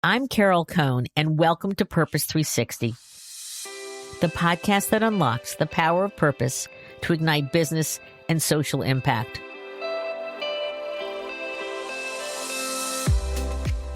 I'm Carol Cohn, and welcome to Purpose 360, the podcast that unlocks the power of purpose to ignite business and social impact.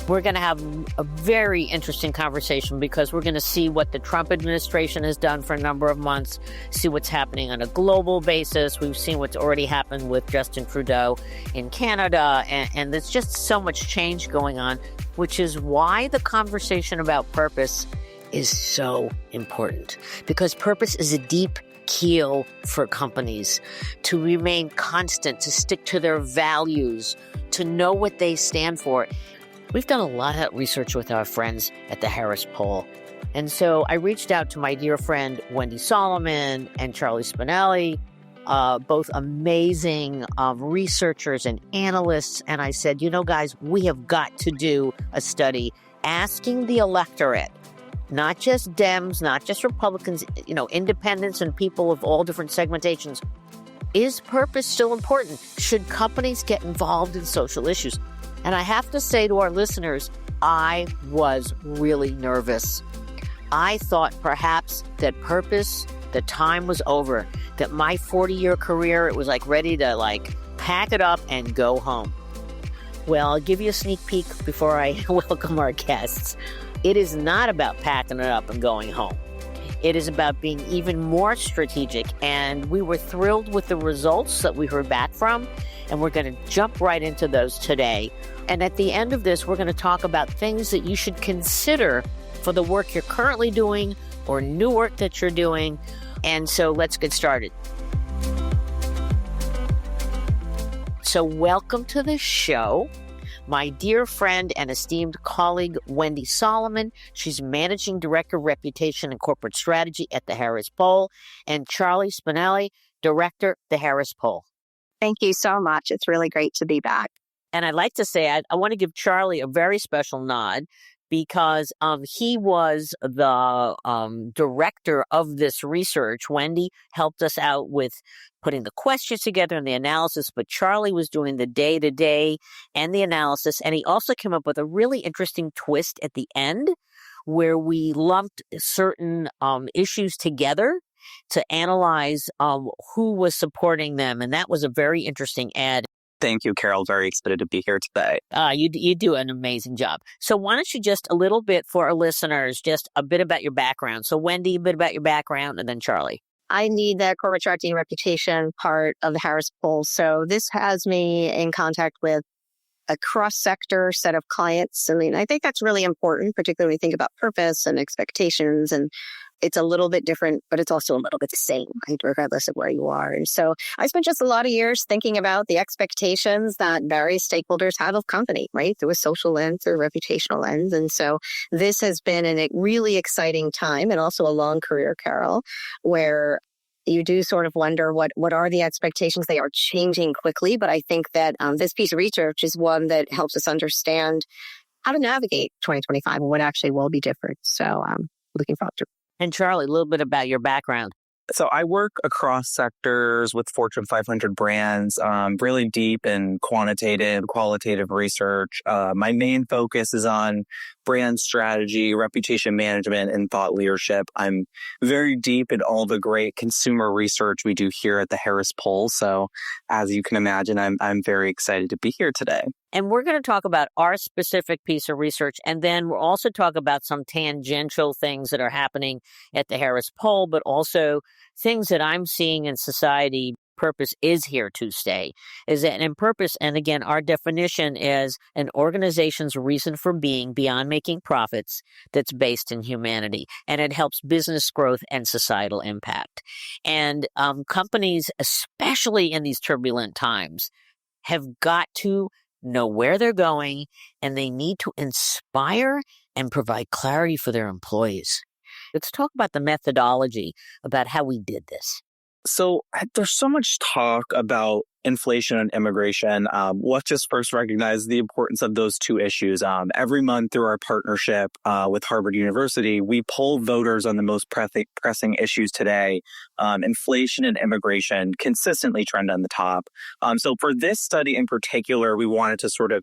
We're going to have a very interesting conversation because we're going to see what the Trump administration has done for a number of months, see what's happening on a global basis. We've seen what's already happened with Justin Trudeau in Canada, and there's just so much change going on, which is why the conversation about purpose is so important, because purpose is a deep keel for companies to remain constant, to stick to their values, to know what they stand for. We've done a lot of research with our friends at the Harris Poll. And so I reached out to my dear friend, Wendy Salomon and Charlie Spinale, both amazing researchers and analysts. And I said, you know, guys, we have got to do a study asking the electorate, not just Dems, not just Republicans, independents and people of all different segmentations. Is purpose still important? Should companies get involved in social issues? And I have to say to our listeners, I was really nervous. I thought perhaps that purpose, the time was over, that my 40-year career, it was ready to pack it up and go home. Well, I'll give you a sneak peek before I welcome our guests. It is not about packing it up and going home. It is about being even more strategic, and we were thrilled with the results that we heard back from, and we're going to jump right into those today. And at the end of this, we're going to talk about things that you should consider for the work you're currently doing or new work that you're doing. And so let's get started. So welcome to the show, my dear friend and esteemed colleague, Wendy Salomon. She's Managing Director, Reputation and Corporate Strategy at the Harris Poll, and Charlie Spinale, Director, the Harris Poll. Thank you so much. It's really great to be back. And I'd like to say, I want to give Charlie a very special nod because he was the director of this research. Wendy helped us out with putting the questions together and the analysis, but Charlie was doing the day-to-day and the analysis. And he also came up with a really interesting twist at the end where we lumped certain issues together to analyze who was supporting them. And that was a very interesting add. Thank you, Carol. Very excited to be here today. You do an amazing job. So why don't you just a little bit for our listeners, just a bit about your background. So Wendy, a bit about your background, and then Charlie. I lead the corporate strategy and reputation part of the Harris Poll. So this has me in contact with a cross-sector set of clients. I mean, I think that's really important, particularly when you think about purpose and expectations. And it's a little bit different, but it's also a little bit the same, right, regardless of where you are. And so I spent just a lot of years thinking about the expectations that various stakeholders have of company, right, through a social lens or reputational lens. And so this has been a really exciting time and also a long career, Carol, where you do sort of wonder what are the expectations. They are changing quickly, but I think that this piece of research is one that helps us understand how to navigate 2025 and what actually will be different. So I'm looking forward to it. And Charlie, a little bit about your background. So I work across sectors with Fortune 500 brands, really deep in qualitative research. My main focus is on brand strategy, reputation management, and thought leadership. I'm very deep in all the great consumer research we do here at the Harris Poll. So as you can imagine, I'm very excited to be here today. And we're going to talk about our specific piece of research, and then we'll also talk about some tangential things that are happening at the Harris Poll, but also things that I'm seeing in society. Purpose is here to stay. And purpose, and again, our definition is an organization's reason for being beyond making profits that's based in humanity. And it helps business growth and societal impact. And companies, especially in these turbulent times, have got to know where they're going, and they need to inspire and provide clarity for their employees. Let's talk about the methodology, about how we did this. So there's so much talk about inflation and immigration. Let's just first recognize the importance of those two issues. Every month through our partnership with Harvard University, we poll voters on the most pressing issues today. Inflation and immigration consistently trend on the top. So for this study in particular, we wanted to sort of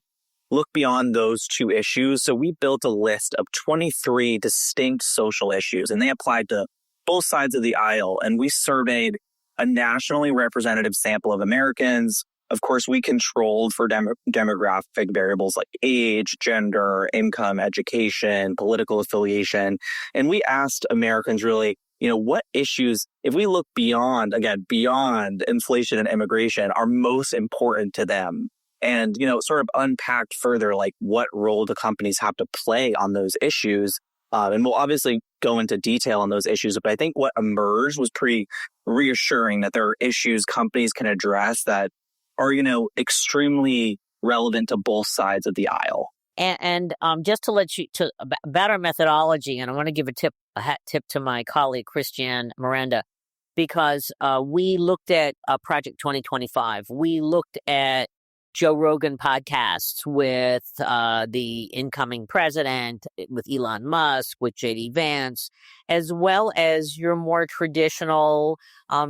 look beyond those two issues. So we built a list of 23 distinct social issues, and they applied to both sides of the aisle. And we surveyed a nationally representative sample of Americans. Of course, we controlled for demographic variables like age, gender, income, education, political affiliation. And we asked Americans really, what issues, if we look beyond inflation and immigration, are most important to them? And, sort of unpacked further, like what role do companies have to play on those issues? And we'll obviously go into detail on those issues, but I think what emerged was pretty reassuring that there are issues companies can address that are, extremely relevant to both sides of the aisle. And just to let you about our methodology, and I want to give a hat tip to my colleague Christiane Miranda, because we looked at Project 2025. We looked at Joe Rogan podcasts with the incoming president, with Elon Musk, with JD Vance, as well as your more traditional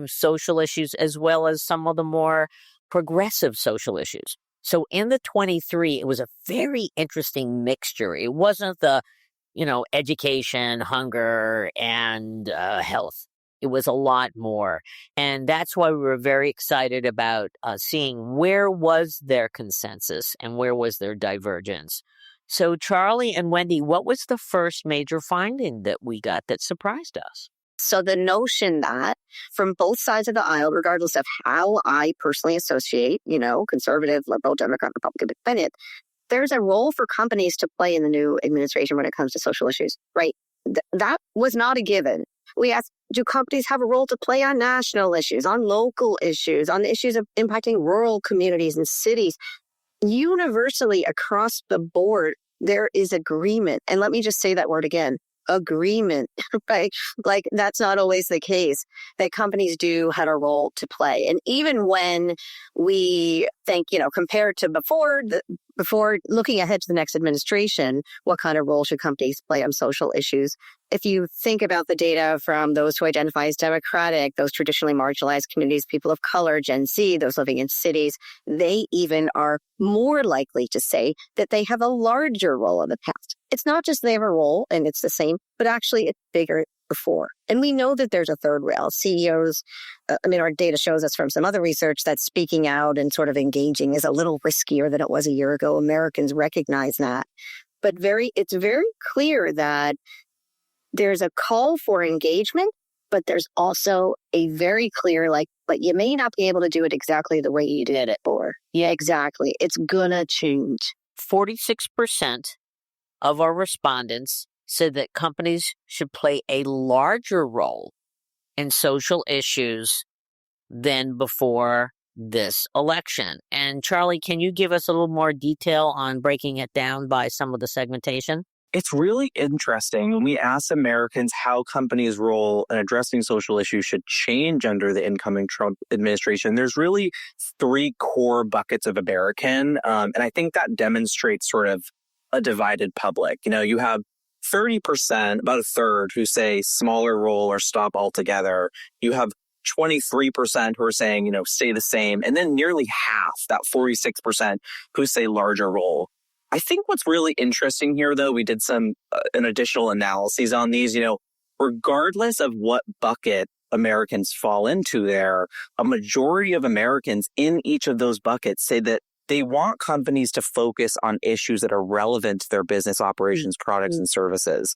social issues, as well as some of the more progressive social issues. So in the 23, it was a very interesting mixture. It wasn't the, education, hunger, and health. It was a lot more. And that's why we were very excited about seeing where was their consensus and where was their divergence. So Charlie and Wendy, what was the first major finding that we got that surprised us? So the notion that from both sides of the aisle, regardless of how I personally associate, conservative, liberal, Democrat, Republican, independent, there's a role for companies to play in the new administration when it comes to social issues, right? That was not a given. We asked, do companies have a role to play on national issues, on local issues, on the issues of impacting rural communities and cities? Universally across the board, there is agreement. And let me just say that word again. Agreement, right? Like that's not always the case, that companies do have a role to play. And even when we think, compared to before looking ahead to the next administration, what kind of role should companies play on social issues? If you think about the data from those who identify as Democratic, those traditionally marginalized communities, people of color, Gen Z, those living in cities, they even are more likely to say that they have a larger role in the past. It's not just they have a role and it's the same, but actually it's bigger before. And we know that there's a third rail. CEOs, our data shows us from some other research that speaking out and sort of engaging is a little riskier than it was a year ago. Americans recognize that. But it's very clear that there's a call for engagement, but there's also a very clear, but you may not be able to do it exactly the way you did it before. Yeah, exactly. It's gonna change. 46% of our respondents said that companies should play a larger role in social issues than before this election. And Charlie, can you give us a little more detail on breaking it down by some of the segmentation? It's really interesting. When we ask Americans how companies' role in addressing social issues should change under the incoming Trump administration, there's really three core buckets of American. And I think that demonstrates sort of a divided public. You have 30%, about a third, who say smaller role or stop altogether. You have 23% who are saying, stay the same. And then nearly half, that 46%, who say larger role. I think what's really interesting here, though, we did some an additional analyses on these, regardless of what bucket Americans fall into there, a majority of Americans in each of those buckets say that they want companies to focus on issues that are relevant to their business operations, products, and services.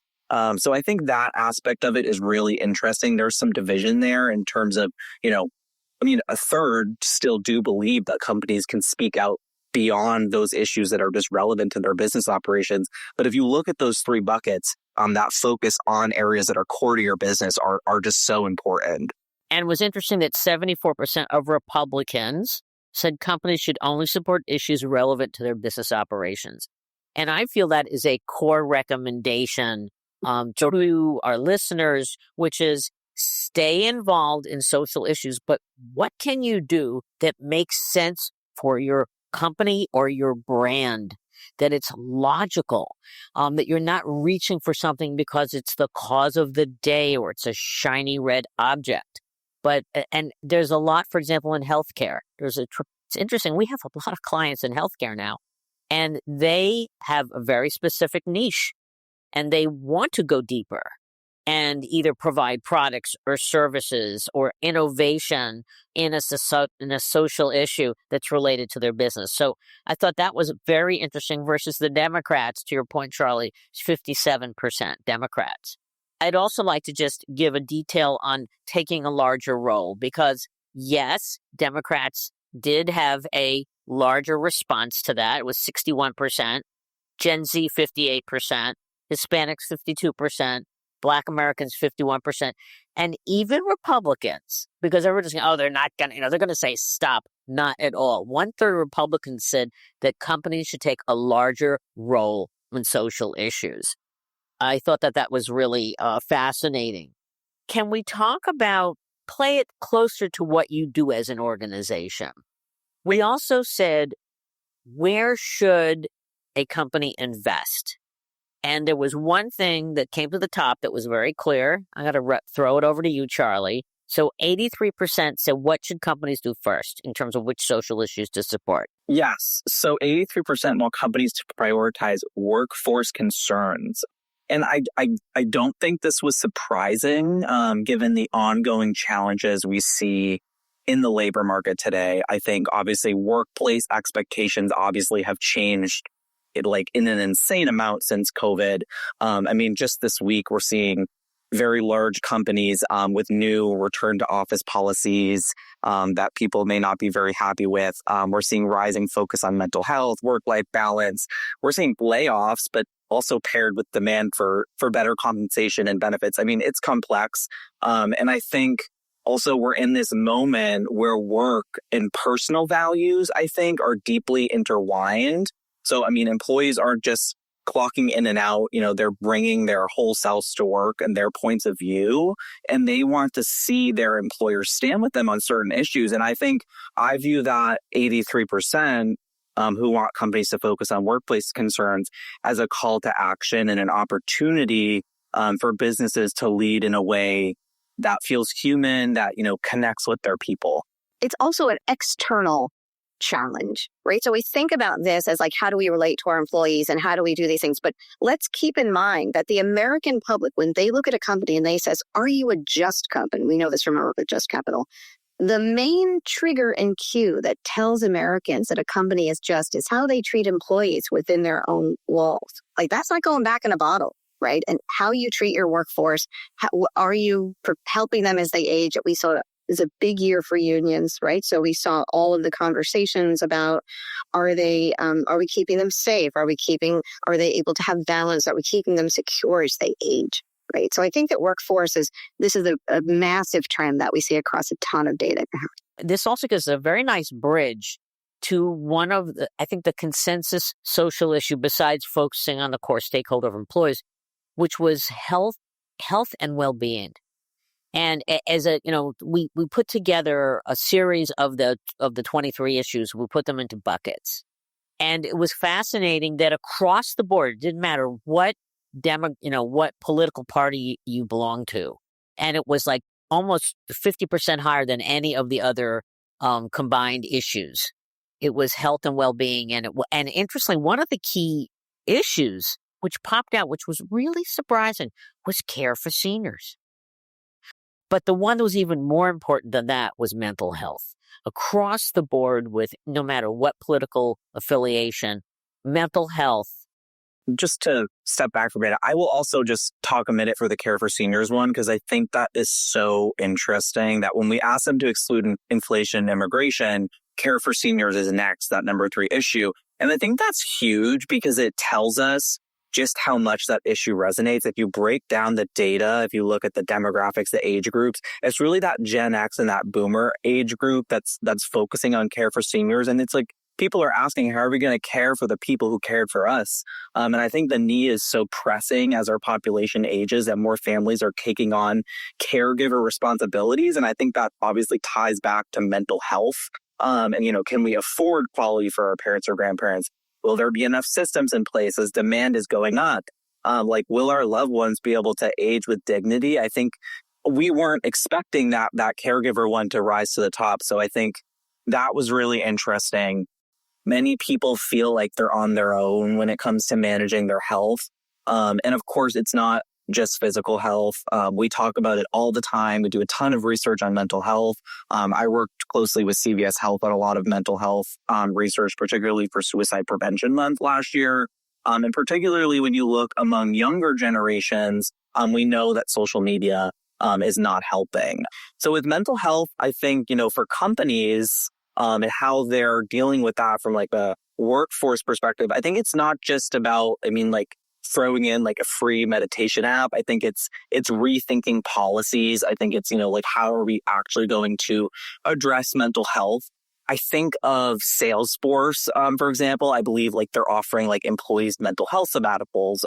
So I think that aspect of it is really interesting. There's some division there in terms of, a third still do believe that companies can speak out beyond those issues that are just relevant to their business operations. But if you look at those three buckets, that focus on areas that are core to your business are just so important. And it was interesting that 74% of Republicans said companies should only support issues relevant to their business operations. And I feel that is a core recommendation to our listeners, which is stay involved in social issues, but what can you do that makes sense for your company or your brand, that it's logical, that you're not reaching for something because it's the cause of the day or it's a shiny red object. And there's a lot, for example, in healthcare. It's interesting. We have a lot of clients in healthcare now And they have a very specific niche and they want to go deeper and either provide products or services or innovation in a social issue that's related to their business. So I thought that was very interesting versus the Democrats, to your point, Charlie, 57% Democrats. I'd also like to just give a detail on taking a larger role because, yes, Democrats did have a larger response to that. It was 61%, Gen Z 58%, Hispanics 52%, Black Americans 51%, and even Republicans, because everyone's saying, oh, they're not going to, they're going to say stop. Not at all. 1/3 of Republicans said that companies should take a larger role in social issues. I thought that was really fascinating. Can we talk about, play it closer to what you do as an organization? We also said, where should a company invest? And there was one thing that came to the top that was very clear. I got to throw it over to you, Charlie. So 83% said, what should companies do first in terms of which social issues to support? Yes. So 83% want companies to prioritize workforce concerns. And I don't think this was surprising, given the ongoing challenges we see in the labor market today. I think obviously workplace expectations obviously have changed in an insane amount since COVID. Just this week, we're seeing very large companies with new return to office policies that people may not be very happy with. We're seeing rising focus on mental health, work-life balance. We're seeing layoffs, but also paired with demand for better compensation and benefits. It's complex. And I think also we're in this moment where work and personal values, I think, are deeply intertwined. So, employees aren't just clocking in and out, they're bringing their whole selves to work and their points of view, and they want to see their employers stand with them on certain issues. And I think I view that 83% who want companies to focus on workplace concerns as a call to action and an opportunity for businesses to lead in a way that feels human, that, connects with their people. It's also an external challenge, right? So we think about this as how do we relate to our employees and how do we do these things? But let's keep in mind that the American public, when they look at a company and they says, are you a just company? We know this from our work at Just Capital. The main trigger and cue that tells Americans that a company is just is how they treat employees within their own walls. That's not going back in a bottle, right? And how you treat your workforce, are you helping them as they age? We saw is a big year for unions, right? So we saw all of the conversations about, are we keeping them safe? Are they able to have balance? Are we keeping them secure as they age, right? So I think that this is a massive trend that we see across a ton of data. This also gives a very nice bridge to one of the consensus social issue, besides focusing on the core stakeholder of employees, which was health and well-being. And as we put together a series of the 23 issues. We put them into buckets, and it was fascinating that across the board, it didn't matter what what political party you belong to, and it was almost 50% higher than any of the other combined issues. It was health and well-being, and interestingly, one of the key issues which popped out, which was really surprising, was care for seniors. But the one that was even more important than that was mental health. Across the board, with no matter what political affiliation, mental health. Just to step back for a minute, I will also just talk a minute for the care for seniors one, because I think that is so interesting that when we ask them to exclude inflation and immigration, care for seniors is next, that number 3 issue. And I think that's huge because it tells us just how much that issue resonates. If you break down the data, if you look at the demographics, the age groups, it's really that Gen X and that boomer age group that's focusing on care for seniors. And it's people are asking, how are we going to care for the people who cared for us? And I think the need is so pressing as our population ages and more families are taking on caregiver responsibilities. And I think that obviously ties back to mental health. Can we afford quality for our parents or grandparents? Will there be enough systems in place as demand is going up? Will our loved ones be able to age with dignity? I think we weren't expecting that caregiver one to rise to the top. So I think that was really interesting. many people feel like they're on their own when it comes to managing their health. And of course, it's not just physical health. We talk about it all the time. We do a ton of research on mental health. I worked closely with CVS Health on a lot of mental health research, particularly for Suicide Prevention Month last year. And particularly when you look among younger generations, we know that social media is not helping. So with mental health, I think, for companies and how they're dealing with that from like a workforce perspective, I think it's not just about, throwing in like a free meditation app. I think it's rethinking policies. I think it's, how are we actually going to address mental health? I think of Salesforce, for example. I believe like they're offering like employees mental health sabbaticals.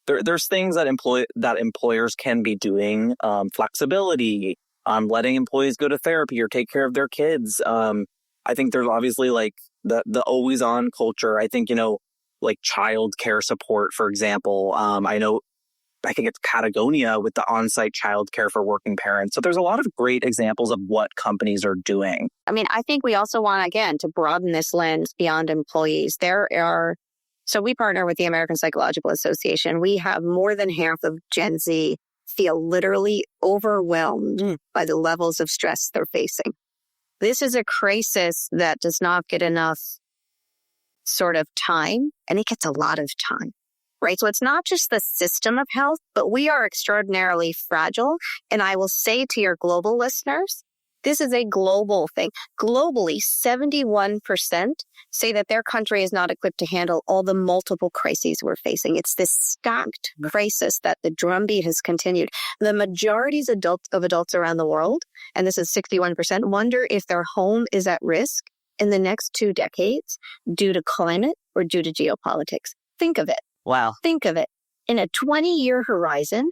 There's things that employers can be doing, flexibility, letting employees go to therapy or take care of their kids. I think there's obviously like the always on culture. I think, like child care support, for example. I think it's Patagonia with the on-site child care for working parents. So there's a lot of great examples of what companies are doing. I think we also want, again, to broaden this lens beyond employees. So we partner with the American Psychological Association. We have more than half of Gen Z feel literally overwhelmed by the levels of stress they're facing. This is a crisis that does not get enough sort of time, and it gets a lot of time, right? So it's not just the system of health, but we are extraordinarily fragile. And I will say to your global listeners, this is a global thing. Globally, 71% say that their country is not equipped to handle all the multiple crises we're facing. It's this stacked crisis that the drumbeat has continued. The majorities of adults around the world, and this is 61%, wonder if their home is at risk in the next 2 decades due to climate or due to geopolitics. Think of it. Wow. Think of it. In a 20-year horizon,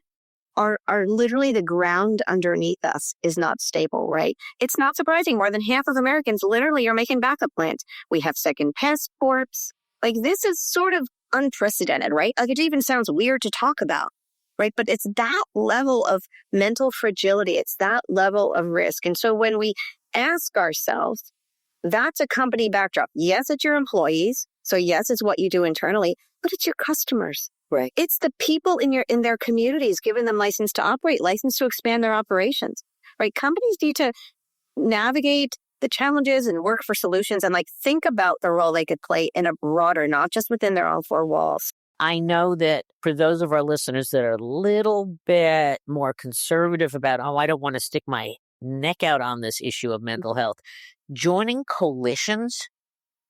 are literally the ground underneath us is not stable, right? It's not surprising. More than half of Americans literally are making backup plans. We have second passports. Like, this is sort of unprecedented, right? Like, it even sounds weird to talk about, right? But it's that level of mental fragility. It's that level of risk. And so when we ask ourselves, that's a company backdrop. Yes, it's your employees. So yes, it's what you do internally, but it's your customers. Right. It's the people in their communities, giving them license to operate, license to expand their operations, right? Companies need to navigate the challenges and work for solutions and think about the role they could play in a broader, not just within their own 4 walls. I know that for those of our listeners that are a little bit more conservative about, I don't want to stick my neck out on this issue of mental health, joining coalitions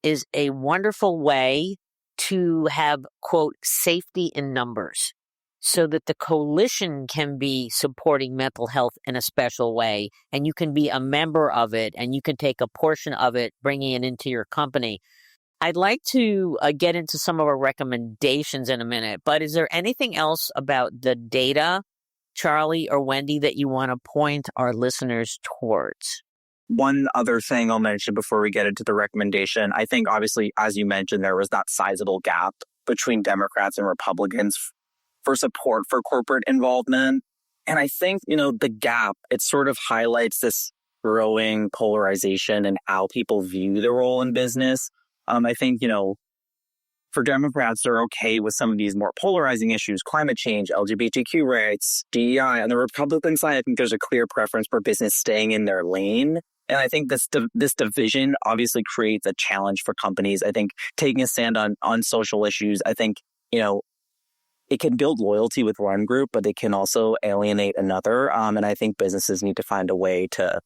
is a wonderful way to have, quote, safety in numbers, so that the coalition can be supporting mental health in a special way, and you can be a member of it, and you can take a portion of it, bringing it into your company. I'd like to get into some of our recommendations in a minute, but is there anything else about the data, Charlie or Wendy, that you want to point our listeners towards? One other thing I'll mention before we get into the recommendation, I think obviously, as you mentioned, there was that sizable gap between Democrats and Republicans for support for corporate involvement. And I think, the gap, it sort of highlights this growing polarization and how people view their role in business. I think, for Democrats, they're okay with some of these more polarizing issues, climate change, LGBTQ rights, DEI. On the Republican side, I think there's a clear preference for business staying in their lane. And I think this division obviously creates a challenge for companies. I think taking a stand on social issues, I think, it can build loyalty with one group, but it can also alienate another. And I think businesses need to find a way to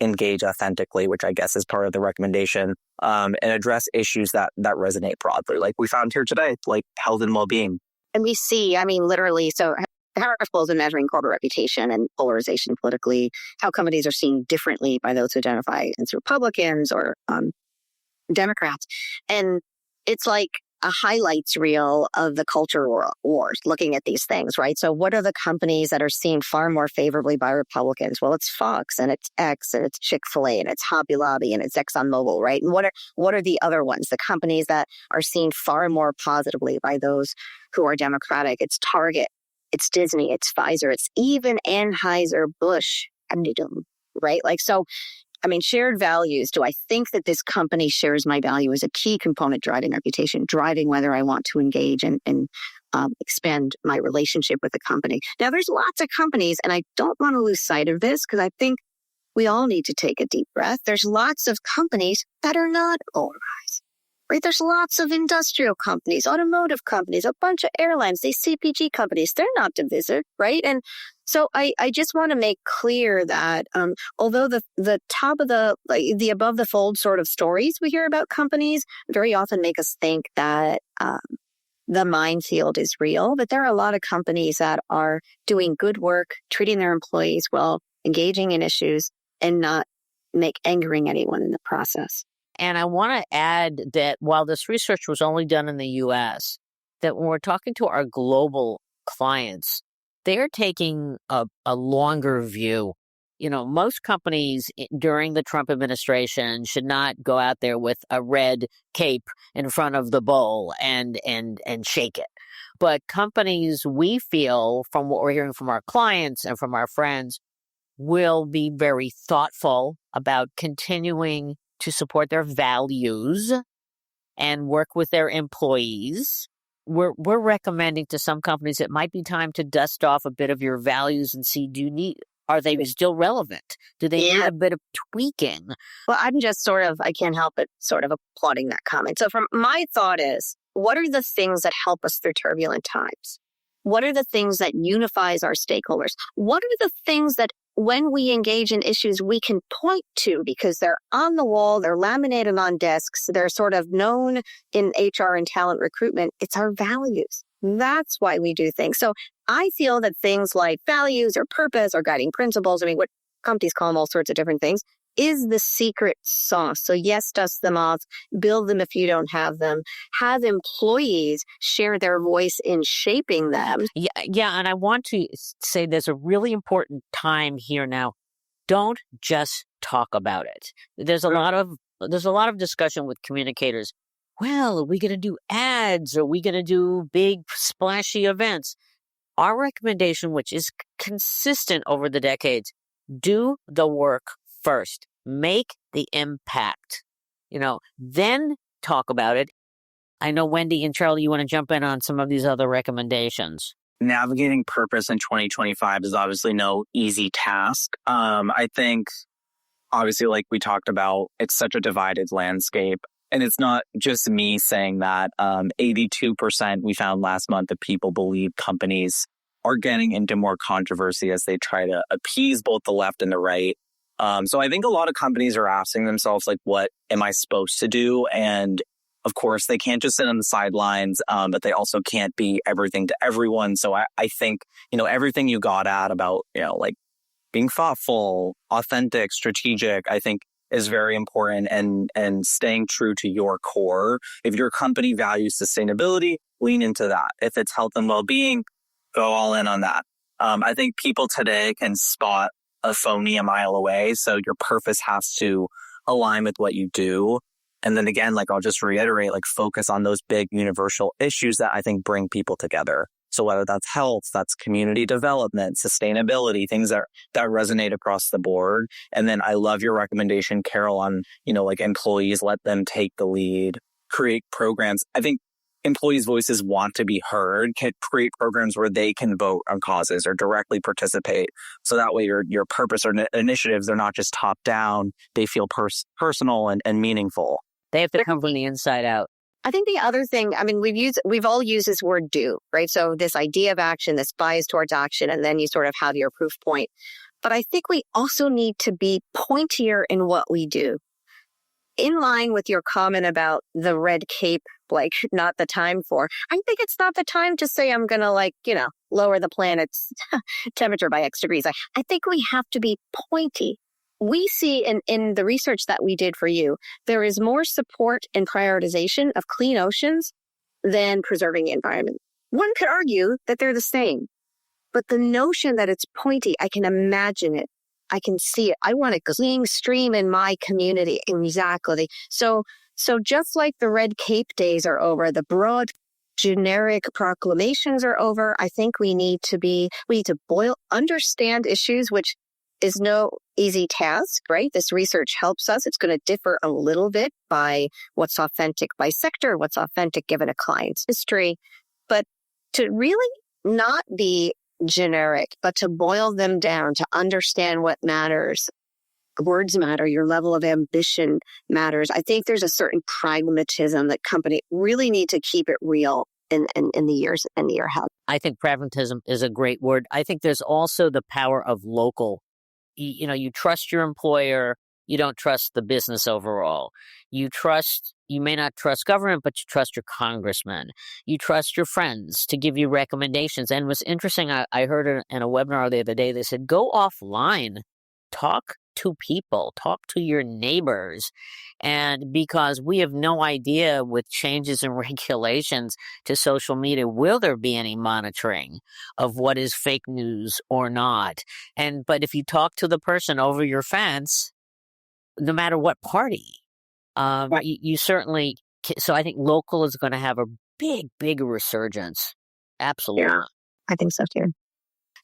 engage authentically, which I guess is part of the recommendation, and address issues that resonate broadly, like we found here today, like health and well-being. And we see, literally, so Harris Polls in measuring corporate reputation and polarization politically, how companies are seen differently by those who identify as Republicans or Democrats. And it's like a highlights reel of the culture wars, looking at these things, right? So what are the companies that are seen far more favorably by Republicans? Well, it's Fox and it's X and it's Chick-fil-A and it's Hobby Lobby and it's ExxonMobil, right? And what are the other ones? The companies that are seen far more positively by those who are Democratic. It's Target, it's Disney, it's Pfizer, it's even Anheuser-Busch, right? So shared values. Do I think that this company shares my value is a key component driving reputation, driving whether I want to engage and expand my relationship with the company. Now, there's lots of companies, and I don't want to lose sight of this because I think we all need to take a deep breath. There's lots of companies that are not polarized, right? There's lots of industrial companies, automotive companies, a bunch of airlines, these CPG companies, they're not divisive, right? And so I just want to make clear that although the top of the above the fold sort of stories we hear about companies very often make us think that the minefield is real, but there are a lot of companies that are doing good work, treating their employees well, engaging in issues, and not angering anyone in the process. And I want to add that while this research was only done in the U.S., that when we're talking to our global clients, they're taking a longer view. Most companies during the Trump administration should not go out there with a red cape in front of the bowl and shake it. But companies, we feel from what we're hearing from our clients and from our friends, will be very thoughtful about continuing to support their values and work with their employees. We're recommending to some companies it might be time to dust off a bit of your values and see, are they still relevant? Do they need a bit of tweaking? Well, I'm just I can't help but sort of applauding that comment. So from my thought is, what are the things that help us through turbulent times? What are the things that unifies our stakeholders? What are the things that when we engage in issues, we can point to because they're on the wall, they're laminated on desks, they're sort of known in HR and talent recruitment. It's our values. That's why we do things. So I feel that things like values or purpose or guiding principles, what companies call them all sorts of different things, is the secret sauce. So yes, dust them off, build them if you don't have them, have employees share their voice in shaping them. Yeah, and I want to say there's a really important time here now. Don't just talk about it. There's a lot of discussion with communicators. Well, are we going to do ads? Are we going to do big splashy events? Our recommendation, which is consistent over the decades, do the work first. Make the impact, then talk about it. I know Wendy and Charlie, you want to jump in on some of these other recommendations. Navigating purpose in 2025 is obviously no easy task. I think, obviously, like we talked about, it's such a divided landscape. And it's not just me saying that. 82% we found last month of people believe companies are getting into more controversy as they try to appease both the left and the right. So I think a lot of companies are asking themselves, what am I supposed to do? And of course, they can't just sit on the sidelines, but they also can't be everything to everyone. So I think, everything you got at about, being thoughtful, authentic, strategic, I think is very important and staying true to your core. If your company values sustainability, lean into that. If it's health and well-being, go all in on that. I think people today can spot a phony a mile away. So your purpose has to align with what you do. And then again, I'll just reiterate, focus on those big universal issues that I think bring people together. So whether that's health, that's community development, sustainability, things that resonate across the board. And then I love your recommendation, Carol, on, employees, let them take the lead, create programs. I think employees' voices want to be heard, can create programs where they can vote on causes or directly participate. So that way your purpose or initiatives, they're not just top down, they feel personal and meaningful. They have to come from the inside out. I think the other thing, we've all used this word do, right? So this idea of action, this bias towards action, and then you sort of have your proof point. But I think we also need to be pointier in what we do. In line with your comment about the red cape, not the time for, I think it's not the time to say I'm going to lower the planet's temperature by X degrees. I think we have to be pointy. We see in the research that we did for you, there is more support and prioritization of clean oceans than preserving the environment. One could argue that they're the same, but the notion that it's pointy, I can imagine it. I can see it. I want a clean stream in my community. Exactly. So just like the red cape days are over, the broad generic proclamations are over, I think we need to understand issues, which is no easy task, right? This research helps us. It's going to differ a little bit by what's authentic by sector, what's authentic given a client's history. But to really not be generic, but to boil them down, to understand what matters. Words matter. Your level of ambition matters. I think there's a certain pragmatism that companies really need to keep it real in the years and the year ahead. I think pragmatism is a great word. I think there's also the power of local. You trust your employer. You don't trust the business overall. You may not trust government, but you trust your congressman. You trust your friends to give you recommendations. And what's interesting, I heard in a webinar the other day, they said, go offline, talk to people, talk to your neighbors. And because we have no idea with changes in regulations to social media, will there be any monitoring of what is fake news or not? But if you talk to the person over your fence, no matter what party, Right. you certainly, so I think local is going to have a big resurgence. Absolutely. Yeah, I think so too.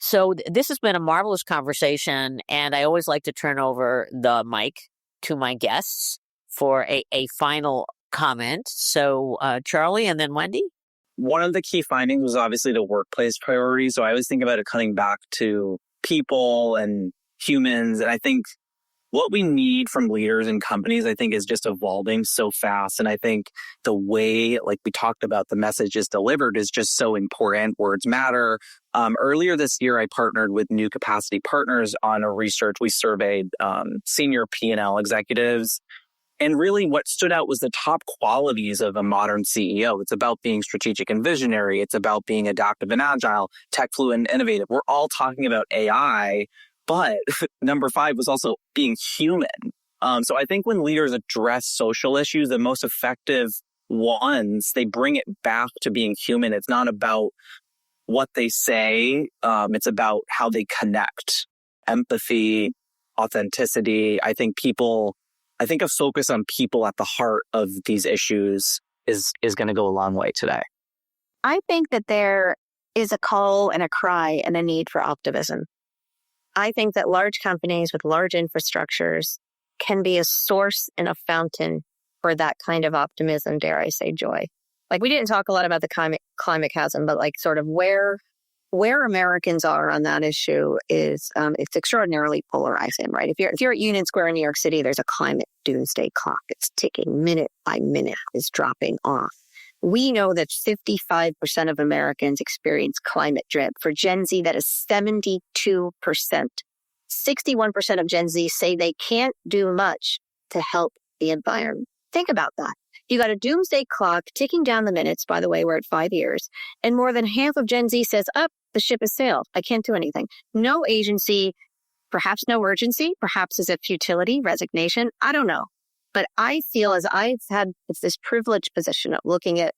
So this has been a marvelous conversation, and I always like to turn over the mic to my guests for a final comment. So Charlie and then Wendy. One of the key findings was obviously the workplace priority. So I always think about it coming back to people and humans. And I think what we need from leaders and companies, I think, is just evolving so fast. And I think the way, like we talked about, the message is delivered is just so important. Words matter. Earlier this year, I partnered with New Capacity Partners on a research. We surveyed senior P&L executives. And really what stood out was the top qualities of a modern CEO. It's about being strategic and visionary. It's about being adaptive and agile, tech fluid and innovative. We're all talking about AI. But number 5 was also being human. So I think when leaders address social issues, the most effective ones, they bring it back to being human. It's not about what they say. It's about how they connect. Empathy, authenticity. I think a focus on people at the heart of these issues is going to go a long way today. I think that there is a call and a cry and a need for optimism. I think that large companies with large infrastructures can be a source and a fountain for that kind of optimism, dare I say joy. Like, we didn't talk a lot about the climate chasm, but like sort of where Americans are on that issue is it's extraordinarily polarizing, right? If you're at Union Square in New York City, there's a climate doomsday clock. It's ticking minute by minute, is dropping off. We know that 55% of Americans experience climate dread. For Gen Z, that is 72%. 61% of Gen Z say they can't do much to help the environment. Think about that. You got a doomsday clock ticking down the minutes. By the way, we're at 5 years. And more than half of Gen Z says, the ship has sailed. I can't do anything. No agency, perhaps no urgency, perhaps is it futility, resignation? I don't know. But I feel as I've had this privileged position of looking at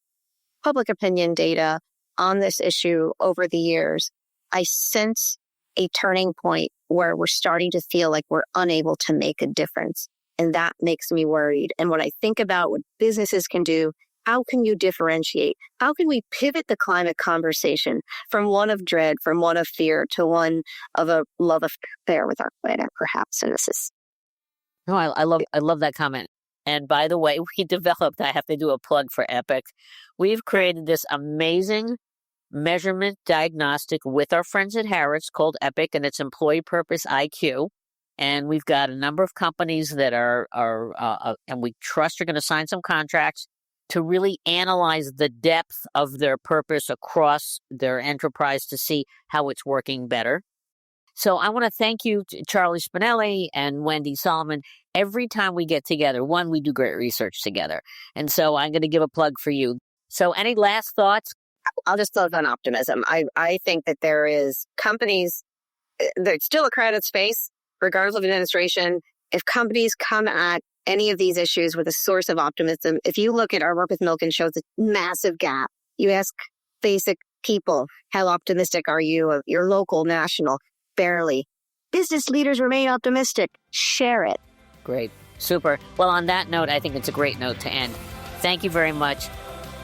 public opinion data on this issue over the years, I sense a turning point where we're starting to feel like we're unable to make a difference. And that makes me worried. And when I think about what businesses can do, how can you differentiate? How can we pivot the climate conversation from one of dread, from one of fear, to one of a love affair with our planet, perhaps? And this is... No, I love that comment. And by the way, we developed, I have to do a plug for Epic. We've created this amazing measurement diagnostic with our friends at Harris called Epic, and it's Employee Purpose IQ. And we've got a number of companies that are and we trust are going to sign some contracts to really analyze the depth of their purpose across their enterprise to see how it's working better. So I want to thank you, Charlie Spinale and Wendy Salomon. Every time we get together, one, we do great research together. And so I'm going to give a plug for you. So any last thoughts? I'll just close on optimism. I think that there is companies, there's still a crowded space, regardless of administration. If companies come at any of these issues with a source of optimism, if you look at our work with Milken shows a massive gap. You ask basic people, how optimistic are you of your local, national? Barely. Business leaders remain optimistic. Share it. Great. Super. Well, on that note, I think it's a great note to end. Thank you very much.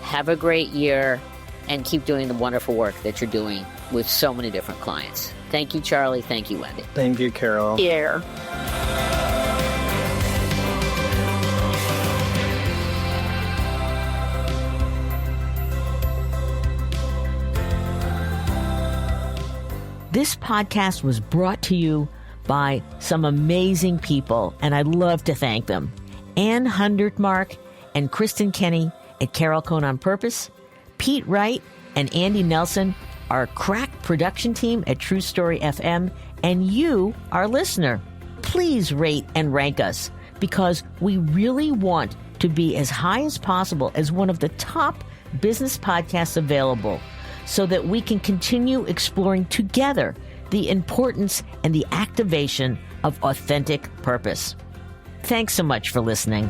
Have a great year and keep doing the wonderful work that you're doing. with so many different clients. Thank you, Charlie. Thank you, Wendy. Thank you, Carol. Here. This podcast was brought to you by some amazing people, and I'd love to thank them. Ann Hundertmark and Kristen Kenny at Carol Cohn on Purpose, Pete Wright and Andy Nelson, our crack production team at True Story FM, and you, our listener. Please rate and rank us, because we really want to be as high as possible as one of the top business podcasts available, so that we can continue exploring together the importance and the activation of authentic purpose. Thanks so much for listening.